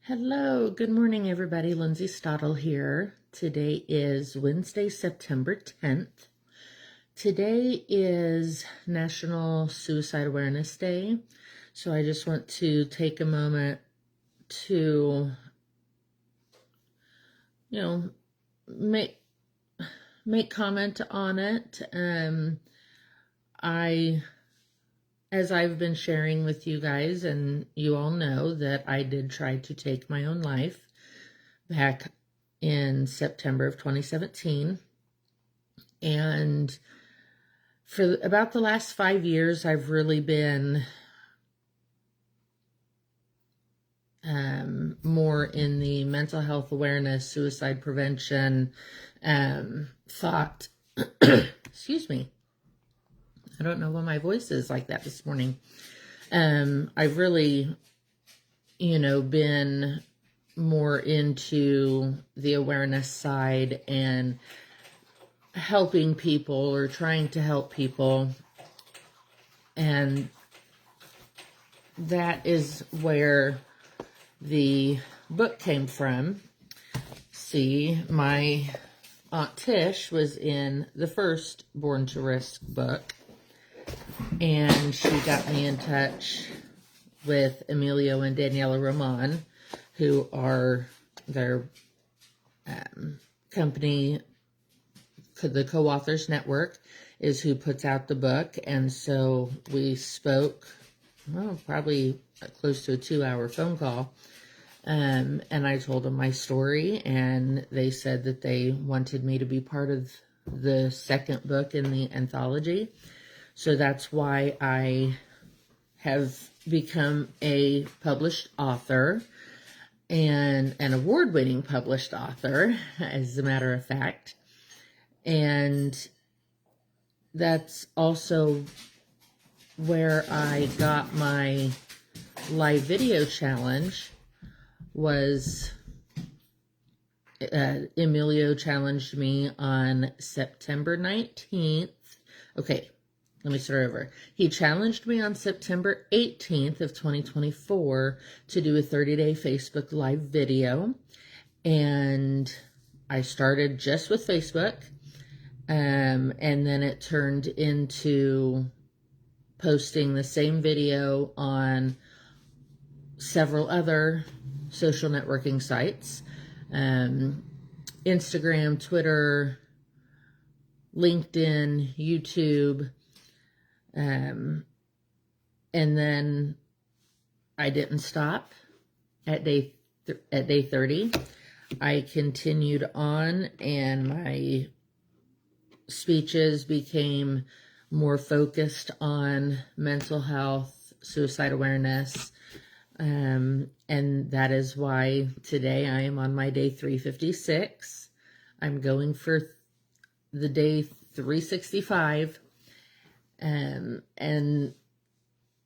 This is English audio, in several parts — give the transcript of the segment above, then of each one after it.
Hello, good morning, everybody. Lindsay Stottle here. Today is Wednesday, September 10th. Today is National Suicide Awareness Day. So I just want to take a moment to, make comment on it. As I've been sharing with you guys, and you all know that I did try to take my own life back in September of 2017. And for about the last 5 years, I've really been more in the mental health awareness, suicide prevention, thought. Excuse me. I don't know why my voice is like that this morning. I've really, been more into the awareness side and helping people or trying to help people. And that is where the book came from. See, my Aunt Tish was in the first Born to Risk book, and she got me in touch with Emilio and Daniela Roman, who are their company, the Co-Authors Network, is who puts out the book. And so we spoke, probably close to a 2-hour phone call. And I told them my story, and they said that they wanted me to be part of the second book in the anthology. So that's why I have become a published author, and an award-winning published author, as a matter of fact. And that's also where I got my live video challenge. Was Emilio challenged me on September 19th. Okay, let me start over. He challenged me on September 18th of 2024 to do a 30-day Facebook live video. And I started just with Facebook. And then it turned into posting the same video on several other social networking sites. Instagram, Twitter, LinkedIn, YouTube. And then I didn't stop at day 30. I continued on, and my speeches became more focused on mental health, suicide awareness. And that is why today I am on my day 356. I'm going for the day 365. And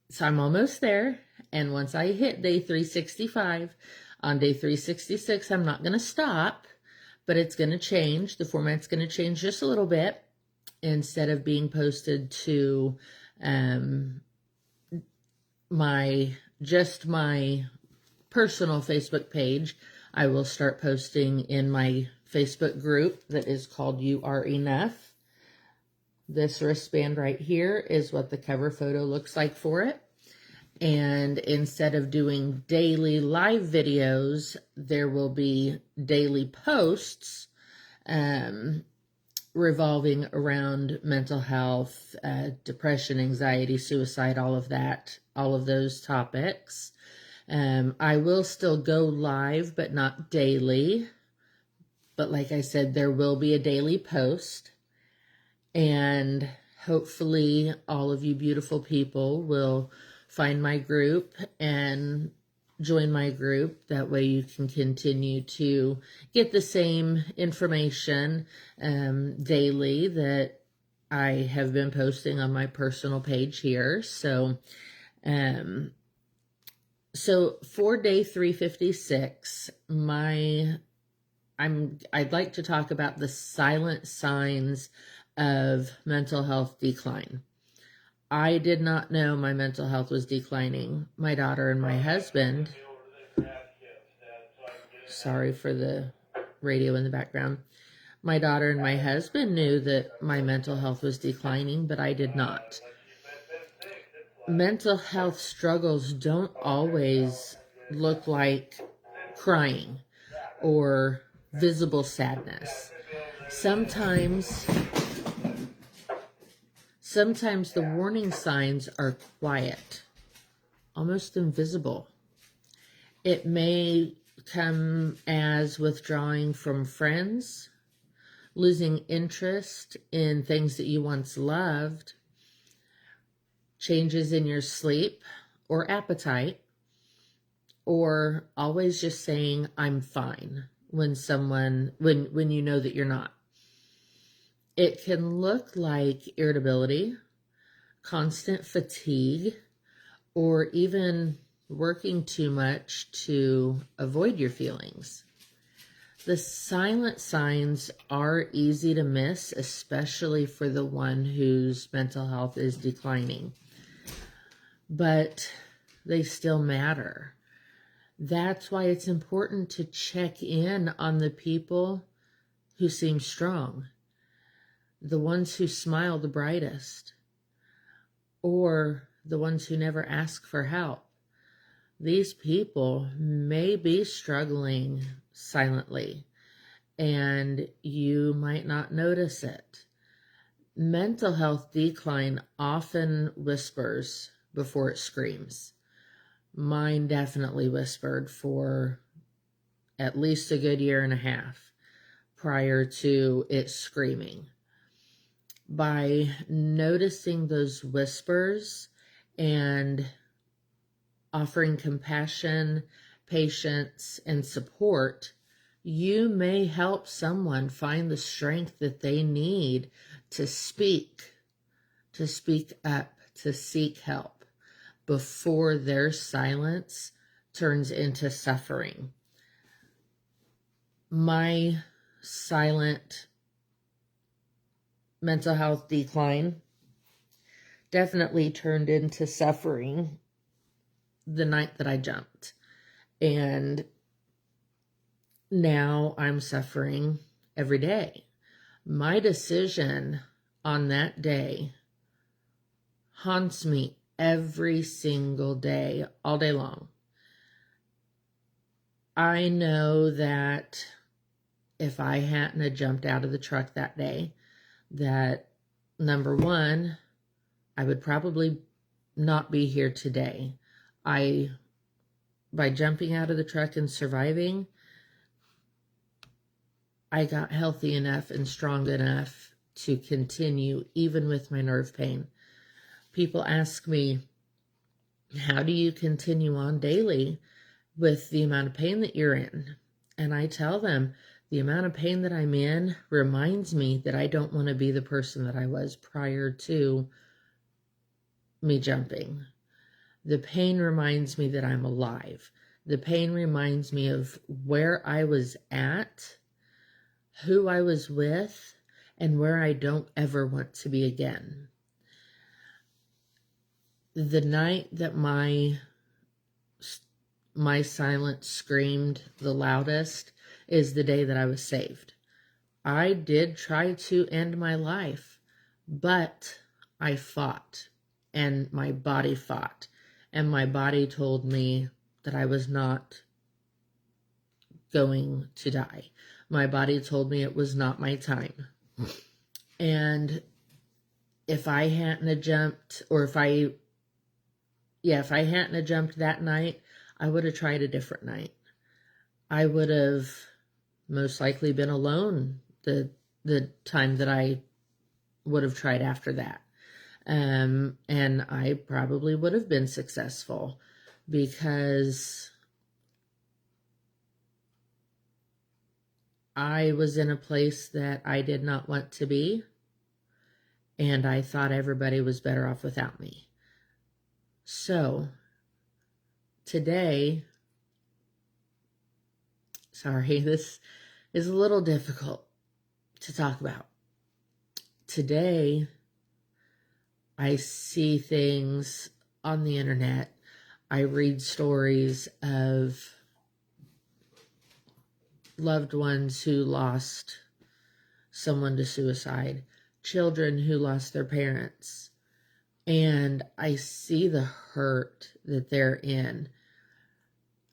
so I'm almost there. And once I hit day 365, on day 366, I'm not going to stop, but it's going to change. The format's going to change just a little bit. Instead of being posted to my personal Facebook page, I will start posting in my Facebook group that is called You Are Enough. This wristband right here is what the cover photo looks like for it. And instead of doing daily live videos, there will be daily posts revolving around mental health, depression, anxiety, suicide, all of that, all of those topics. I will still go live, but not daily. But like I said, there will be a daily post. And hopefully all of you beautiful people will find my group and join my group. That way you can continue to get the same information daily that I have been posting on my personal page here. So for day 356, I'd like to talk about the silent signs of mental health decline. I did not know my mental health was declining. My daughter and my husband Sorry for the radio in the background. My daughter and my husband knew that my mental health was declining, but I did not. Mental health struggles don't always look like crying or visible sadness. Sometimes the warning signs are quiet, almost invisible. It may come as withdrawing from friends, losing interest in things that you once loved, changes in your sleep or appetite, or always just saying, I'm fine, when you know that you're not. It can look like irritability, constant fatigue, or even working too much to avoid your feelings. The silent signs are easy to miss, especially for the one whose mental health is declining. But they still matter. That's why it's important to check in on the people who seem strong, the ones who smile the brightest, or the ones who never ask for help. These people may be struggling silently, and you might not notice it. Mental health decline often whispers before it screams. Mine definitely whispered for at least a good year and a half prior to it screaming. By noticing those whispers and offering compassion, patience, and support, you may help someone find the strength that they need to speak up, to seek help before their silence turns into suffering. My silent mental health decline definitely turned into suffering the night that I jumped. And now I'm suffering every day. My decision on that day haunts me every single day, all day long. I know that if I hadn't have jumped out of the truck that day, that number one, I would probably not be here today. By jumping out of the truck and surviving, I got healthy enough and strong enough to continue even with my nerve pain. People ask me, how do you continue on daily with the amount of pain that you're in? And I tell them, the amount of pain that I'm in reminds me that I don't want to be the person that I was prior to me jumping. The pain reminds me that I'm alive. The pain reminds me of where I was at, who I was with, and where I don't ever want to be again. The night that my silence screamed the loudest is the day that I was saved. I did try to end my life, but I fought, and my body fought, and my body told me that I was not going to die. My body told me it was not my time. And if I hadn't have jumped, or if I hadn't have jumped that night, I would have tried a different night. I would have most likely been alone the time that I would have tried after that. And I probably would have been successful, because I was in a place that I did not want to be, and I thought everybody was better off without me. So today, sorry, this is a little difficult to talk about. Today, I see things on the internet. I read stories of loved ones who lost someone to suicide, children who lost their parents, and I see the hurt that they're in.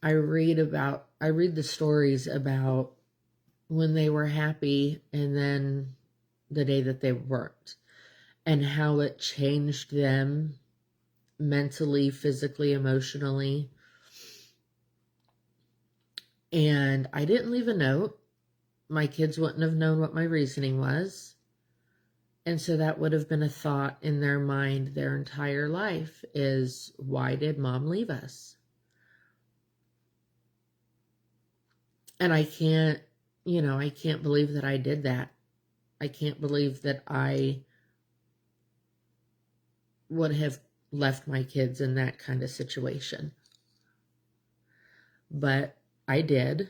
I read the stories about when they were happy and then the day that they weren't, and how it changed them mentally, physically, emotionally. And I didn't leave a note. My kids wouldn't have known what my reasoning was. And so that would have been a thought in their mind their entire life is, why did mom leave us? And I can't believe that I did that. I can't believe that I would have left my kids in that kind of situation. But I did,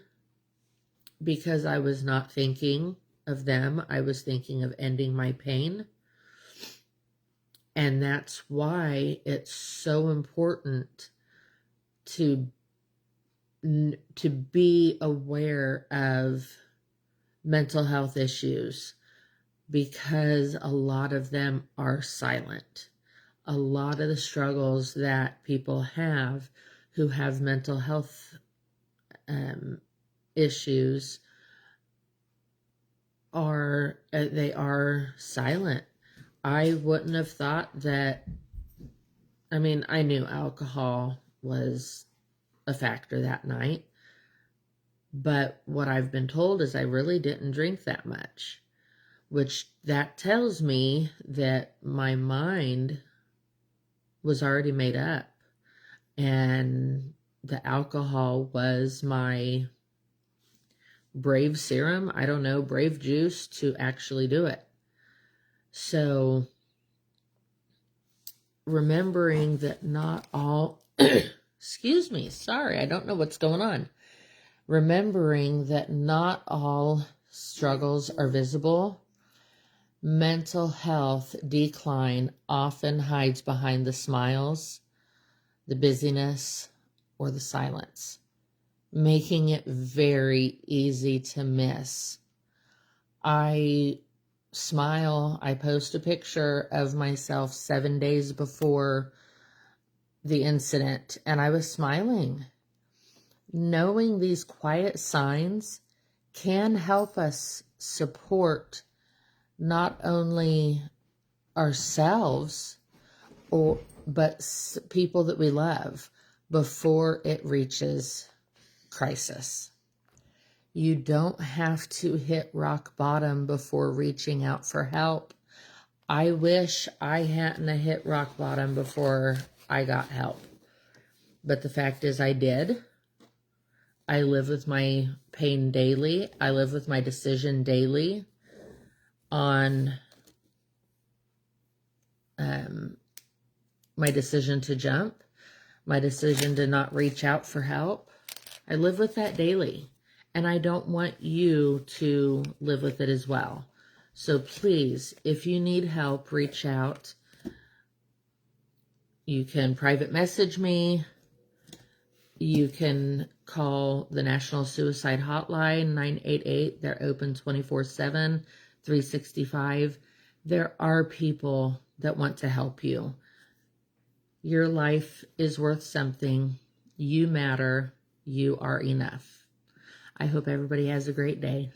because I was not thinking of them. I was thinking of ending my pain. And that's why it's so important to be aware of mental health issues, because a lot of them are silent. A lot of the struggles that people have who have mental health issues are silent. I wouldn't have thought that. I mean, I knew alcohol was a factor that night, but what I've been told is I really didn't drink that much, which that tells me that my mind was already made up, and the alcohol was my brave serum, I don't know, brave juice to actually do it. So remembering that not all, excuse me, sorry, I don't know what's going on. Remembering that not all struggles are visible. Mental health decline often hides behind the smiles, the busyness, or the silence, making it very easy to miss. I smile. I post a picture of myself 7 days before the incident, and I was smiling. Knowing these quiet signs can help us support not only ourselves, but people that we love before it reaches crisis. You don't have to hit rock bottom before reaching out for help. I wish I hadn't hit rock bottom before I got help. But the fact is I did. I live with my pain daily. I live with my decision daily on my decision to jump, my decision to not reach out for help. I live with that daily, and I don't want you to live with it as well. So please, if you need help, reach out. You can private message me. You can call the National Suicide Hotline, 988. They're open 24/7, 365. There are people that want to help you. Your life is worth something. You matter. You are enough. I hope everybody has a great day.